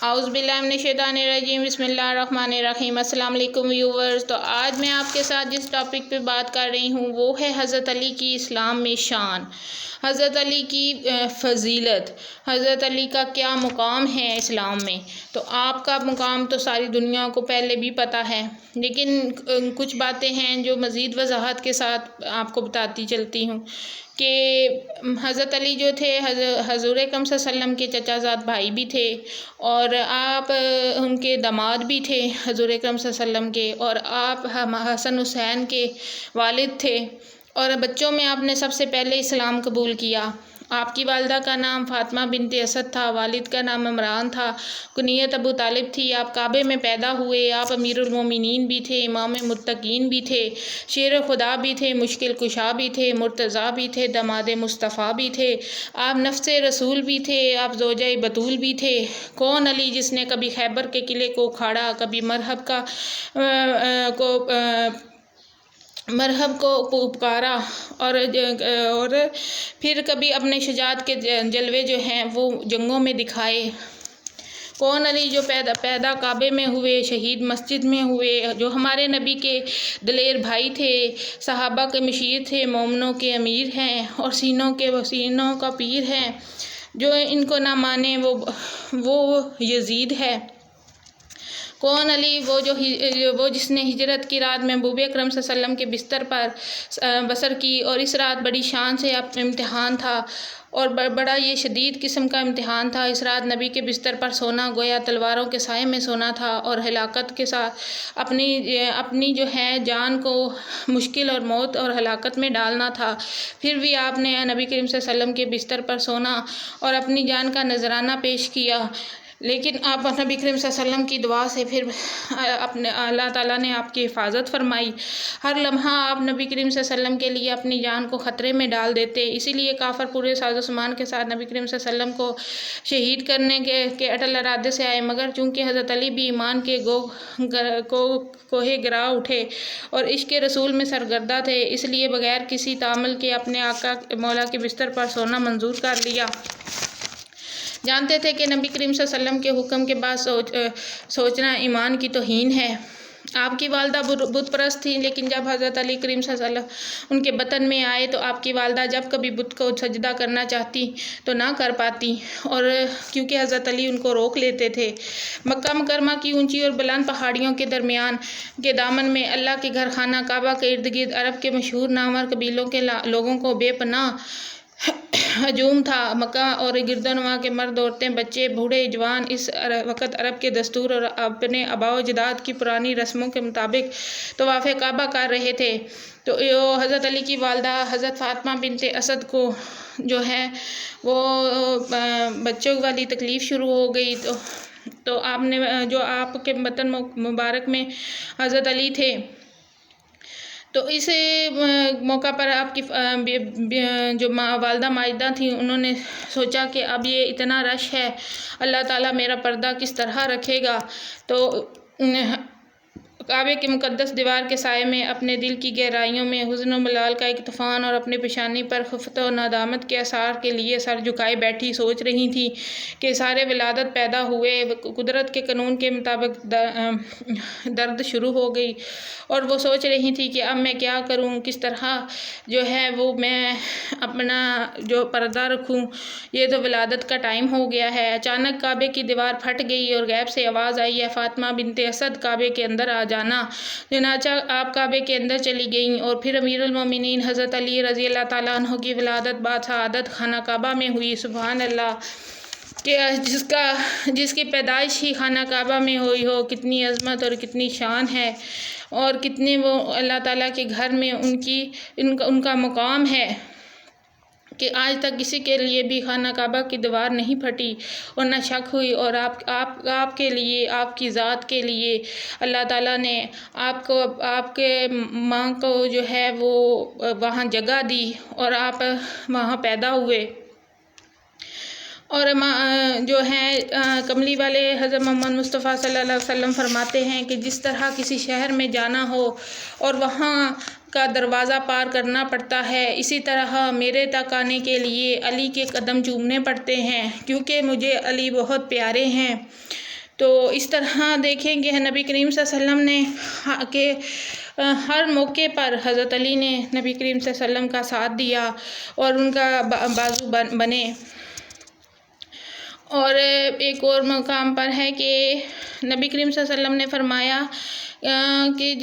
اعوذ باللہ من الشیطان الرجیم، بسم اللہ الرحمن الرحیم۔ السلام علیکم ویورز۔ تو آج میں آپ کے ساتھ جس ٹاپک پہ بات کر رہی ہوں وہ ہے حضرت علی کی اسلام میں شان، حضرت علی کی فضیلت، حضرت علی کا کیا مقام ہے اسلام میں۔ تو آپ کا مقام تو ساری دنیا کو پہلے بھی پتہ ہے، لیکن کچھ باتیں ہیں جو مزید وضاحت کے ساتھ آپ کو بتاتی چلتی ہوں کہ حضرت علی جو تھے حضور اکرم صلی اللہ علیہ وسلم کے چچا زاد بھائی بھی تھے، اور آپ ان کے داماد بھی تھے حضور اکرم صلی اللہ علیہ وسلم کے، اور آپ حسن حسین کے والد تھے، اور بچوں میں آپ نے سب سے پہلے اسلام قبول کیا۔ آپ کی والدہ کا نام فاطمہ بنت اسد تھا، والد کا نام عمران تھا، کنیت ابو طالب تھی۔ آپ کعبے میں پیدا ہوئے، آپ امیر المومنین بھی تھے، امام متقین بھی تھے، شیر خدا بھی تھے، مشکل کشا بھی تھے، مرتضیٰ بھی تھے، داماد مصطفیٰ بھی تھے، آپ نفس رسول بھی تھے، آپ زوجہ بطول بھی تھے۔ کون علی جس نے کبھی خیبر کے قلعے کو اکھاڑا، کبھی مرہب کو پکارا، اور پھر کبھی اپنے شجاعت کے جلوے جو ہیں وہ جنگوں میں دکھائے۔ کون علی جو پیدا کعبے میں ہوئے، شہید مسجد میں ہوئے، جو ہمارے نبی کے دلیر بھائی تھے، صحابہ کے مشیر تھے، مومنوں کے امیر ہیں، اور سینوں کا پیر ہیں۔ جو ان کو نہ مانے وہ یزید ہے۔ کون علی وہ جس نے ہجرت کی رات میں محبوب اکرم صلی اللہ علیہ وسلم کے بستر پر بسر کی، اور اس رات بڑی شان سے امتحان تھا، اور بڑا یہ شدید قسم کا امتحان تھا۔ اس رات نبی کے بستر پر سونا گویا تلواروں کے سائے میں سونا تھا، اور ہلاکت کے ساتھ اپنی جو ہے جان کو مشکل اور موت اور ہلاکت میں ڈالنا تھا۔ پھر بھی آپ نے نبی کریم صلی اللہ علیہ وسلم کے بستر پر سونا اور اپنی جان کا نذرانہ پیش کیا، لیکن آپ نبی کریم صلی اللہ علیہ وسلم کی دعا سے پھر اللہ تعالیٰ نے آپ کی حفاظت فرمائی۔ ہر لمحہ آپ نبی کریم صلی اللہ علیہ وسلم کے لیے اپنی جان کو خطرے میں ڈال دیتے، اسی لیے کافر پورے ساز و سامان کے ساتھ نبی کریم صلی اللہ علیہ وسلم کو شہید کرنے کے اٹل ارادے سے آئے، مگر چونکہ حضرت علی بھی ایمان کے کوہ گرا اٹھے اور عشق رسول میں سرگردہ تھے، اس لیے بغیر کسی تعامل کے اپنے آقا مولا کے بستر پر سونا منظور کر لیا۔ جانتے تھے کہ نبی کریم صلی اللہ علیہ وسلم کے حکم کے بعد سوچنا ایمان کی توہین ہے۔ آپ کی والدہ بت پرست تھیں، لیکن جب حضرت علی کریم صلی اللہ علیہ وسلم ان کے بطن میں آئے تو آپ کی والدہ جب کبھی بت کو سجدہ کرنا چاہتی تو نہ کر پاتی، اور کیونکہ حضرت علی ان کو روک لیتے تھے۔ مکہ مکرمہ کی اونچی اور بلند پہاڑیوں کے درمیان کے دامن میں اللہ کے گھر خانہ کعبہ کے ارد گرد عرب کے مشہور نامور قبیلوں کے لوگوں کو بے پناہ ہجوم تھا۔ مکہ اور گردنواح کے مرد، عورتیں، بچے، بوڑھے، جوان اس وقت عرب کے دستور اور اپنے آباء و اجداد کی پرانی رسموں کے مطابق طواف کعبہ کر رہے تھے۔ تو حضرت علی کی والدہ حضرت فاطمہ بنت اسد کو جو ہے وہ بچوں والی تکلیف شروع ہو گئی، تو آپ کے بطن مبارک میں حضرت علی تھے۔ تو اس موقع پر آپ کی جو والدہ ماجدہ تھیں، انہوں نے سوچا کہ اب یہ اتنا رش ہے، اللہ تعالیٰ میرا پردہ کس طرح رکھے گا۔ تو کعبے کی مقدس دیوار کے سائے میں اپنے دل کی گہرائیوں میں حزن و ملال کا ایک طوفان اور اپنی پیشانی پر خفت و ندامت کے آثار کے لیے سر جھکائے بیٹھی سوچ رہی تھی کہ سارے ولادت پیدا ہوئے، قدرت کے قانون کے مطابق درد شروع ہو گئی، اور وہ سوچ رہی تھی کہ اب میں کیا کروں، کس طرح جو ہے وہ میں اپنا جو پردہ رکھوں، یہ تو ولادت کا ٹائم ہو گیا ہے۔ اچانک کعبے کی دیوار پھٹ گئی اور غیب سے آواز آئی، اے فاطمہ بنت اسد، کعبے کے اندر آ جانا۔ چنانچہ آپ کعبے کے اندر چلی گئیں، اور پھر امیر المومنین حضرت علی رضی اللہ تعالیٰ عنہ کی ولادت بعد سعادت خانہ کعبہ میں ہوئی۔ سبحان اللہ، کہ جس کی پیدائش ہی خانہ کعبہ میں ہوئی ہو، کتنی عظمت اور کتنی شان ہے، اور کتنے وہ اللہ تعالیٰ کے گھر میں ان کا مقام ہے کہ آج تک کسی کے لیے بھی خانہ کعبہ کی دیوار نہیں پھٹی اور نہ شک ہوئی، اور آپ کے لیے، آپ کی ذات کے لیے اللہ تعالیٰ نے آپ کے ماں کو جو ہے وہ وہاں جگہ دی، اور آپ وہاں پیدا ہوئے۔ اور جو ہیں کملی والے حضرت محمد مصطفیٰ صلی اللہ علیہ وسلم فرماتے ہیں کہ جس طرح کسی شہر میں جانا ہو اور وہاں کا دروازہ پار کرنا پڑتا ہے، اسی طرح میرے تک آنے کے لیے علی کے قدم چومنے پڑتے ہیں، کیونکہ مجھے علی بہت پیارے ہیں۔ تو اس طرح دیکھیں کہ نبی کریم صلی اللہ علیہ وسلم نے کہ ہر موقع پر حضرت علی نے نبی کریم صلی اللہ علیہ وسلم کا ساتھ دیا اور ان کا بازو بنے۔ اور ایک اور مقام پر ہے کہ نبی کریم صلی اللہ علیہ وسلم نے فرمایا کہ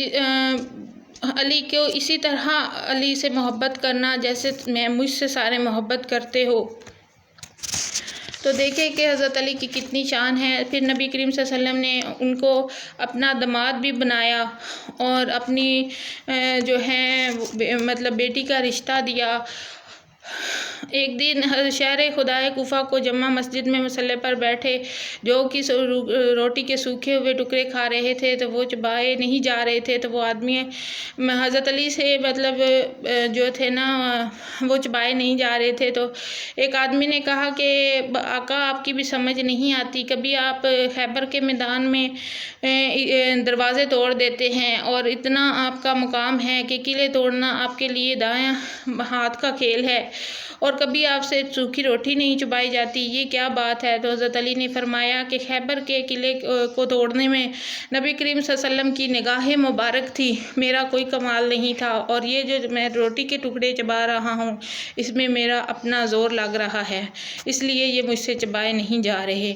علی کو اسی طرح علی سے محبت کرنا جیسے مجھ سے سارے محبت کرتے ہو۔ تو دیکھیں کہ حضرت علی کی کتنی شان ہے۔ پھر نبی کریم صلی اللہ علیہ وسلم نے ان کو اپنا داماد بھی بنایا اور اپنی جو ہے مطلب بیٹی کا رشتہ دیا۔ ایک دن شہر خدائے کوفہ کو جامع مسجد میں مصلی پر بیٹھے جو کہ روٹی کے سوکھے ہوئے ٹکڑے کھا رہے تھے تو وہ چبائے نہیں جا رہے تھے، تو وہ آدمی حضرت علی سے مطلب جو تھے نا وہ چبائے نہیں جا رہے تھے، تو ایک آدمی نے کہا کہ آقا آپ کی بھی سمجھ نہیں آتی، کبھی آپ خیبر کے میدان میں دروازے توڑ دیتے ہیں اور اتنا آپ کا مقام ہے کہ قلعے توڑنا آپ کے لیے دائیں ہاتھ کا کھیل ہے، اور کبھی آپ سے سوکھی روٹی نہیں چبائی جاتی، یہ کیا بات ہے؟ تو حضرت علی نے فرمایا کہ خیبر کے قلعے کو توڑنے میں نبی کریم صلی اللہ علیہ وسلم کی نگاہ مبارک تھی، میرا کوئی کمال نہیں تھا، اور یہ جو میں روٹی کے ٹکڑے چبا رہا ہوں اس میں میرا اپنا زور لگ رہا ہے، اس لیے یہ مجھ سے چبائے نہیں جا رہے،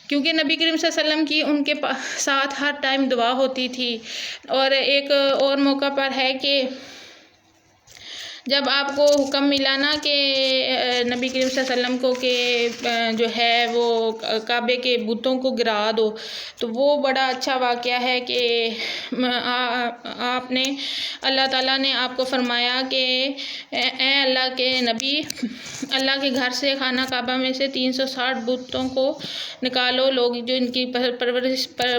کیونکہ نبی کریم صلی اللہ علیہ وسلم کی ان کے ساتھ ہر ٹائم دعا ہوتی تھی۔ اور ایک اور موقع پر ہے کہ جب آپ کو حکم ملا نا کہ نبی کریم صلی اللہ علیہ وسلم کو کہ جو ہے وہ کعبے کے بتوں کو گرا دو، تو وہ بڑا اچھا واقعہ ہے کہ آپ نے اللہ تعالیٰ نے آپ کو فرمایا کہ اے اللہ کے نبی، اللہ کے گھر سے خانہ کعبہ میں سے 360 بتوں کو نکالو، لوگ جو ان کی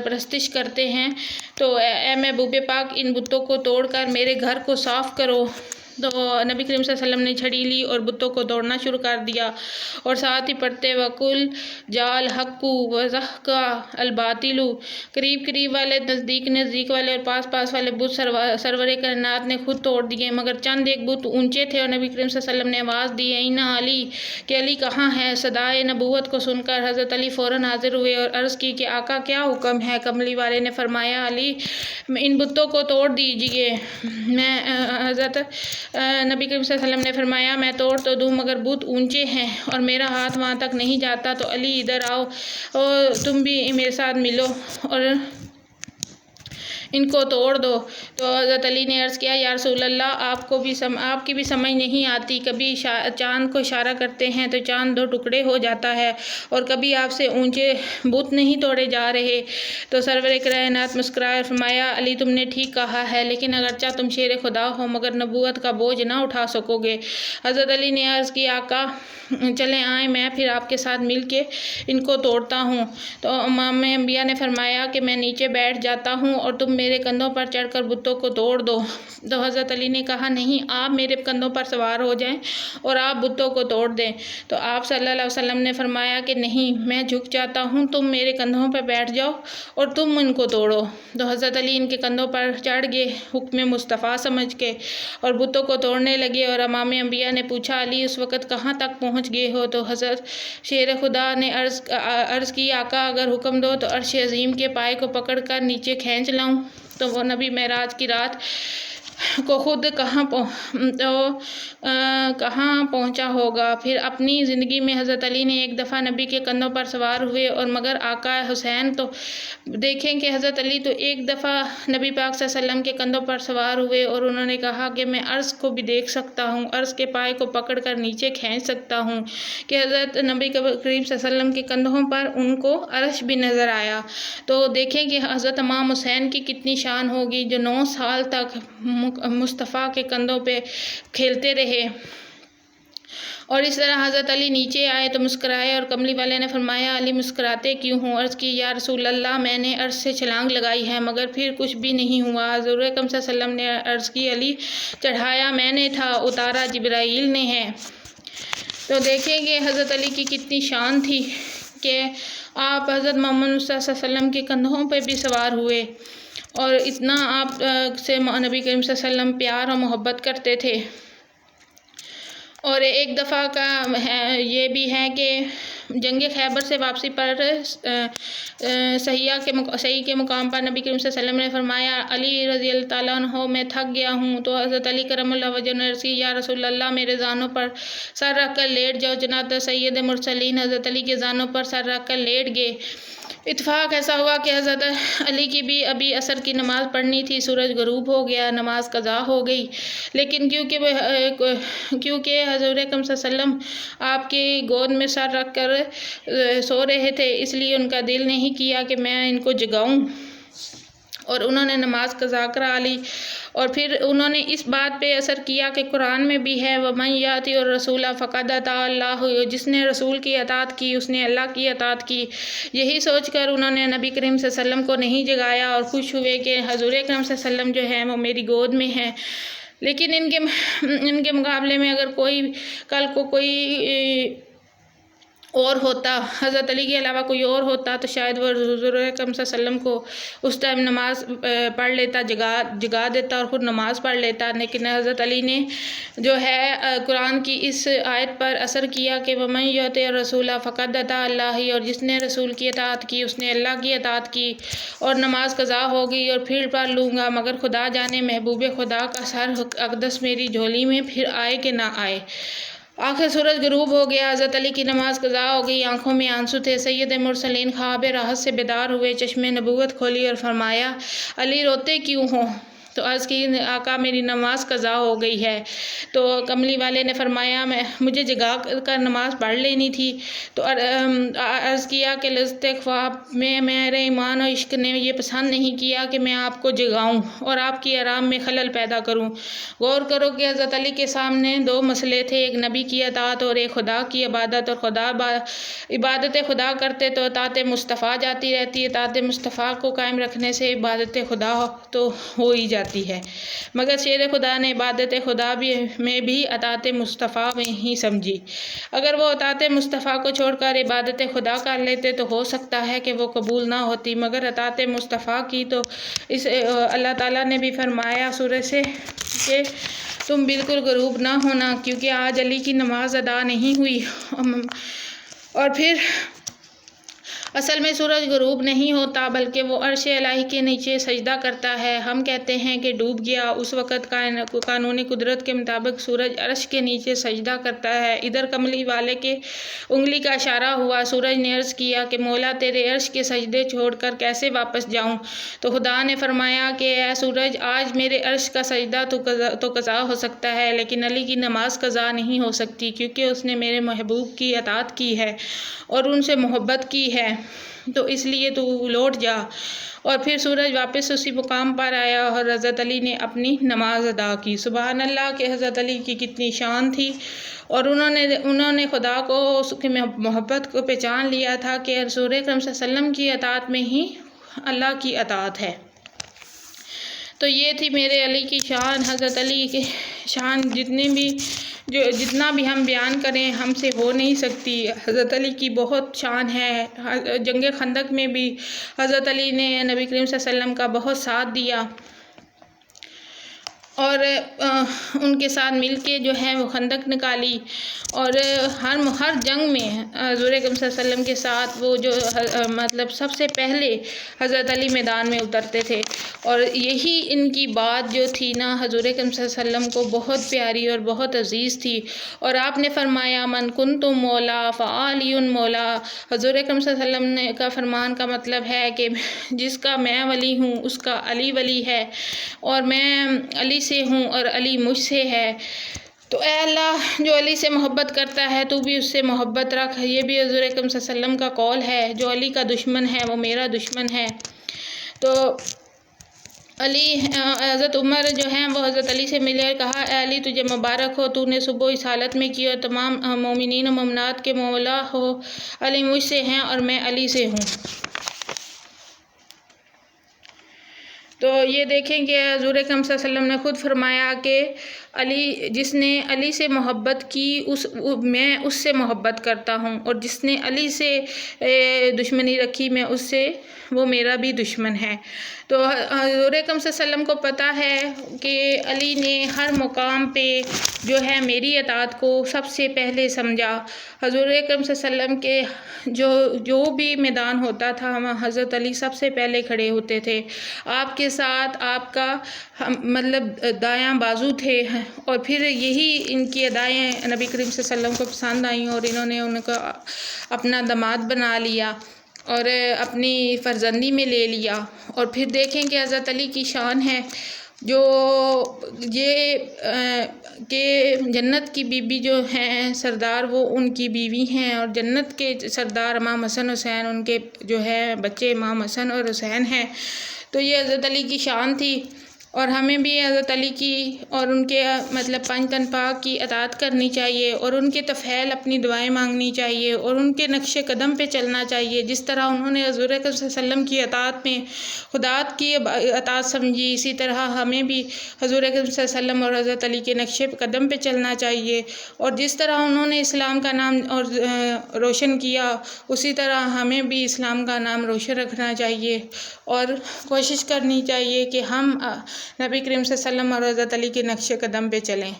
پرستش کرتے ہیں، تو اے محبوب پاک ان بتوں کو توڑ کر میرے گھر کو صاف کرو۔ تو نبی کریم صلی اللہ علیہ وسلم نے چھڑی لی اور بتوں کو توڑنا شروع کر دیا، اور ساتھ ہی پڑھتے وَقُلْ جَاءَ الْحَقُّ وَزَهَقَ الْبَاطِلُ، قریب والے نزدیک والے اور پاس والے بت سرور کائنات نے خود توڑ دیے، مگر چند ایک بت اونچے تھے، اور نبی کریم صلی اللہ علیہ وسلم نے آواز دی اَیْنَ علی، کہ علی کہاں ہے؟ صدائے نبوت کو سن کر حضرت علی فوراً حاضر ہوئے اور عرض کی کہ آقا کیا حکم ہے؟ کملی والے نے فرمایا علی ان بتوں کو توڑ دیجئے۔ حضرت نبی کریم صلی اللہ علیہ وسلم نے فرمایا میں توڑ تو دوں مگر بت اونچے ہیں اور میرا ہاتھ وہاں تک نہیں جاتا، تو علی ادھر آؤ اور تم بھی میرے ساتھ ملو اور ان کو توڑ دو۔ تو حضرت علی نے عرض کیا یا رسول اللہ آپ کی بھی سمجھ نہیں آتی، کبھی چاند کو اشارہ کرتے ہیں تو چاند 2 ٹکڑے ہو جاتا ہے، اور کبھی آپ سے اونچے بت نہیں توڑے جا رہے۔ تو سرور کائنات مسکرائے اور فرمایا علی تم نے ٹھیک کہا ہے، لیکن اگرچہ تم شیر خدا ہو مگر نبوت کا بوجھ نہ اٹھا سکو گے۔ حضرت علی نے عرض کی آقا چلے آئیں، میں پھر آپ کے ساتھ مل کے ان کو توڑتا ہوں۔ تو امام انبیاء نے فرمایا کہ میں نیچے بیٹھ جاتا ہوں اور تم میرے کندھوں پر چڑھ کر بتوں کو توڑ دو۔ تو حضرت علی نے کہا نہیں، آپ میرے کندھوں پر سوار ہو جائیں اور آپ بتوں کو توڑ دیں۔ تو آپ صلی اللہ علیہ وسلم نے فرمایا کہ نہیں، میں جھک جاتا ہوں، تم میرے کندھوں پر بیٹھ جاؤ اور تم ان کو توڑو۔ تو حضرت علی ان کے کندھوں پر چڑھ گئے حکم مصطفیٰ سمجھ کے اور بتوں کو توڑنے لگے، اور امام انبیاء نے پوچھا علی اس وقت کہاں تک پہنچ گئے ہو؟ تو حضرت شیر خدا نے عرض کی آقا اگر حکم دو تو عرش عظیم کے پائے کو پکڑ کر نیچے کھینچ لاؤں۔ تو وہ نبی معراج کی رات کو خود کہاں پہنچا ہوگا۔ پھر اپنی زندگی میں حضرت علی نے ایک دفعہ نبی کے کندھوں پر سوار ہوئے، اور مگر آقا حسین تو دیکھیں کہ حضرت علی تو ایک دفعہ نبی پاک صلی اللہ علیہ وسلم کے کندھوں پر سوار ہوئے اور انہوں نے کہا کہ میں عرش کو بھی دیکھ سکتا ہوں، عرش کے پائے کو پکڑ کر نیچے کھینچ سکتا ہوں، کہ حضرت نبی کریم صلی اللہ علیہ وسلم کے کندھوں پر ان کو عرش بھی نظر آیا۔ تو دیکھیں کہ حضرت امام حسین کی کتنی شان ہوگی جو 9 سال تک مصطفیٰ کے کندھوں پہ کھیلتے رہے۔ اور اس طرح حضرت علی نیچے آئے تو مسکرائے، اور کملی والے نے فرمایا علی مسکراتے کیوں ہوں؟ عرض کی یا رسول اللہ میں نے عرش سے چھلانگ لگائی ہے مگر پھر کچھ بھی نہیں ہوا۔ حضور اکرم صلی اللہ علیہ وسلم نے عرض کی علی چڑھایا میں نے تھا، اتارا جبرائیل نے ہے۔ تو دیکھیں کہ حضرت علی کی کتنی شان تھی کہ آپ حضرت محمد مصطفیٰ صلی اللہ علیہ وسلم کے کندھوں پہ بھی سوار ہوئے، اور اتنا آپ سے نبی کریم صلی اللہ علیہ وسلم پیار اور محبت کرتے تھے۔ اور ایک دفعہ کا یہ بھی ہے کہ جنگ خیبر سے واپسی پر صحیح کے مقام پر نبی کریم صلی اللہ علیہ وسلم نے فرمایا، علی رضی اللہ تعالیٰ عنہ، میں تھک گیا ہوں۔ تو حضرت علی کرم اللہ وجہہ نے عرض کی، یا رسول اللہ، میرے زانوں پر سر رکھ کر لیٹ جاؤ۔ چنانچہ سید مرسلین حضرت علی کے زانوں پر سر رکھ کر لیٹ گئے۔ اتفاق ایسا ہوا کہ حضرت علی کی بھی ابھی عصر کی نماز پڑھنی تھی۔ سورج غروب ہو گیا، نماز قضا ہو گئی، لیکن کیونکہ حضور اکرم صلی اللہ علیہ وسلم آپ کی گود میں سر رکھ کر سو رہے تھے، اس لیے ان کا دل نہیں کیا کہ میں ان کو جگاؤں، اور انہوں نے نماز قضا کرا لی۔ اور پھر انہوں نے اس بات پہ اثر کیا کہ قرآن میں بھی ہے، وَمَن يَأْتِ الرَّسُولَ فَقَدْ أَطَاعَ اللَّهَ، جس نے رسول کی اطاعت کی اس نے اللہ کی اطاعت کی۔ یہی سوچ کر انہوں نے نبی کریم صلی اللہ علیہ وسلم کو نہیں جگایا اور خوش ہوئے کہ حضور اکرم صلی اللہ علیہ وسلم جو ہیں وہ میری گود میں ہیں۔ لیکن ان کے مقابلے میں اگر کل کو کوئی اور ہوتا، حضرت علی کے علاوہ کوئی اور ہوتا، تو شاید وہ حضور اکرم صلی اللہ علیہ وسلم کو اس ٹائم نماز پڑھ لیتا، جگا دیتا اور خود نماز پڑھ لیتا۔ لیکن حضرت علی نے جو ہے قرآن کی اس آیت پر اثر کیا کہ وَمَن يُطِعِ الرَّسُولَ فَقَدْ أَطَاعَ اللَّهَ، اور جس نے رسول کی اطاعت کی اس نے اللہ کی اطاعت کی، اور نماز قضا ہو گئی اور پھر پڑھ لوں گا، مگر خدا جانے محبوب خدا کا سر اقدس میری جھولی میں پھر آئے کہ نہ آئے۔ آخر سورج غروب ہو گیا، حضرت علی کی نماز قضا ہو گئی، آنکھوں میں آنسو تھے۔ سید مرسلین خواب راحت سے بیدار ہوئے، چشم نبوت کھولی اور فرمایا، علی روتے کیوں ہو؟ تو عرض کی، آقا میری نماز قضا ہو گئی ہے۔ تو کملی والے نے فرمایا، مجھے جگا کر نماز پڑھ لینی تھی۔ تو عرض کیا کہ لذت خواب میں میرے ایمان و عشق نے یہ پسند نہیں کیا کہ میں آپ کو جگاؤں اور آپ کی آرام میں خلل پیدا کروں۔ غور کرو کہ حضرت علی کے سامنے دو مسئلے تھے، ایک نبی کی اطاعت اور ایک خدا کی عبادت، اور عبادت خدا کرتے تو اطاعت مصطفیٰ جاتی رہتی، اطاعت مصطفیٰ کو قائم رکھنے سے عبادت خدا تو ہو ہی جاتی ہے، مگر شیر خدا نے عبادت خدا میں بھی اطاعت مصطفیٰ میں ہی سمجھی۔ اگر وہ اطاعت مصطفیٰ کو چھوڑ کر عبادت خدا کر لیتے تو ہو سکتا ہے کہ وہ قبول نہ ہوتی، مگر اطاعت مصطفیٰ کی تو اللہ تعالیٰ نے بھی فرمایا سورہ سے کہ تم بالکل غروب نہ ہونا، کیونکہ آج علی کی نماز ادا نہیں ہوئی۔ اور پھر اصل میں سورج غروب نہیں ہوتا بلکہ وہ عرش الہی کے نیچے سجدہ کرتا ہے۔ ہم کہتے ہیں کہ ڈوب گیا، اس وقت قانون قدرت کے مطابق سورج عرش کے نیچے سجدہ کرتا ہے۔ ادھر کملی والے کے انگلی کا اشارہ ہوا، سورج نے عرض کیا کہ مولا تیرے عرش کے سجدے چھوڑ کر کیسے واپس جاؤں؟ تو خدا نے فرمایا کہ اے سورج، آج میرے عرش کا سجدہ تو قضا ہو سکتا ہے، لیکن علی کی نماز قضا نہیں ہو سکتی، کیونکہ اس نے میرے محبوب کی اطاعت کی ہے اور ان سے محبت کی ہے، تو اس لیے تو لوٹ جا۔ اور پھر سورج واپس اسی مقام پر آیا اور حضرت علی نے اپنی نماز ادا کی۔ سبحان اللہ کہ حضرت علی کی کتنی شان تھی، اور انہوں نے خدا کو، اس کی محبت کو پہچان لیا تھا کہ رسول اکرم صلی اللہ علیہ وسلم کی اطاعت میں ہی اللہ کی اطاعت ہے۔ تو یہ تھی میرے علی کی شان۔ حضرت علی کی شان جتنا بھی ہم بیان کریں ہم سے ہو نہیں سکتی۔ حضرت علی کی بہت شان ہے۔ جنگ خندق میں بھی حضرت علی نے نبی کریم صلی اللہ علیہ وسلم کا بہت ساتھ دیا، اور ان کے ساتھ مل کے جو ہے وہ خندق نکالی، اور ہر جنگ میں حضور اکرم صلی اللہ علیہ وسلم کے ساتھ وہ جو مطلب سب سے پہلے حضرت علی میدان میں اترتے تھے، اور یہی ان کی بات جو تھی نا حضور اکرم صلی اللہ علیہ وسلم کو بہت پیاری اور بہت عزیز تھی۔ اور آپ نے فرمایا من کنت مولا فعلی مولا، حضور اکرم صلی اللہ علیہ وسلم کا فرمان کا مطلب ہے کہ جس کا میں ولی ہوں اس کا علی ولی ہے، اور میں علی سے ہوں اور علی مجھ سے ہے۔ تو اے اللہ، جو علی سے محبت کرتا ہے تو بھی اس سے محبت رکھ۔ یہ بھی حضور اکرم صلی اللہ علیہ وسلم کا قول ہے، جو علی کا دشمن ہے وہ میرا دشمن ہے۔ تو حضرت عمر جو ہیں وہ حضرت علی سے ملے اور کہا، اے علی تجھے مبارک ہو، تو نے صبح اس حالت میں کی اور تمام مومنین و مومنات کے مولا ہو۔ علی مجھ سے ہیں اور میں علی سے ہوں۔ تو یہ دیکھیں کہ حضور اکرم صلی اللہ علیہ وسلم نے خود فرمایا کہ جس نے علی سے محبت کی میں اس سے محبت کرتا ہوں، اور جس نے علی سے دشمنی رکھی میں اس سے وہ میرا بھی دشمن ہے۔ تو حضور اکرم صلی اللہ علیہ وسلم کو پتہ ہے کہ علی نے ہر مقام پہ جو ہے میری اطاعت کو سب سے پہلے سمجھا۔ حضور اکرم صلی اللہ علیہ وسلم کے جو بھی میدان ہوتا تھا وہاں حضرت علی سب سے پہلے کھڑے ہوتے تھے۔ آپ کے ساتھ آپ کا مطلب دایاں بازو تھے، اور پھر یہی ان کی ادائیں نبی کریم صلی اللہ علیہ وسلم کو پسند آئیں اور انہوں نے ان کا اپنا داماد بنا لیا اور اپنی فرزندی میں لے لیا۔ اور پھر دیکھیں کہ حضرت علی کی شان ہے جو یہ کہ جنت کی بیوی جو ہیں سردار وہ ان کی بیوی ہیں، اور جنت کے سردار امام حسن حسین ان کے جو ہے بچے امام حسن اور حسین ہیں۔ تو یہ حضرت علی کی شان تھی، اور ہمیں بھی حضرت علی کی اور ان کے مطلب پانچ تن پاک کی اطاعت کرنی چاہیے، اور ان کے طفیل اپنی دعائیں مانگنی چاہیے، اور ان کے نقش قدم پہ چلنا چاہیے۔ جس طرح انہوں نے حضور اکرم صلی اللہ علیہ وسلم کی اطاعت میں خدا کی اطاعت سمجھی، اسی طرح ہمیں بھی حضور اکرم صلی اللہ علیہ وسلم اور حضرت علی کے نقش قدم پہ چلنا چاہیے، اور جس طرح انہوں نے اسلام کا نام اور روشن کیا اسی طرح ہمیں بھی اسلام کا نام روشن رکھنا چاہیے، اور کوشش کرنی چاہیے کہ ہم نبی کریم صلی اللہ علیہ وسلم اور حضرت علی کے نقش قدم پہ چلیں۔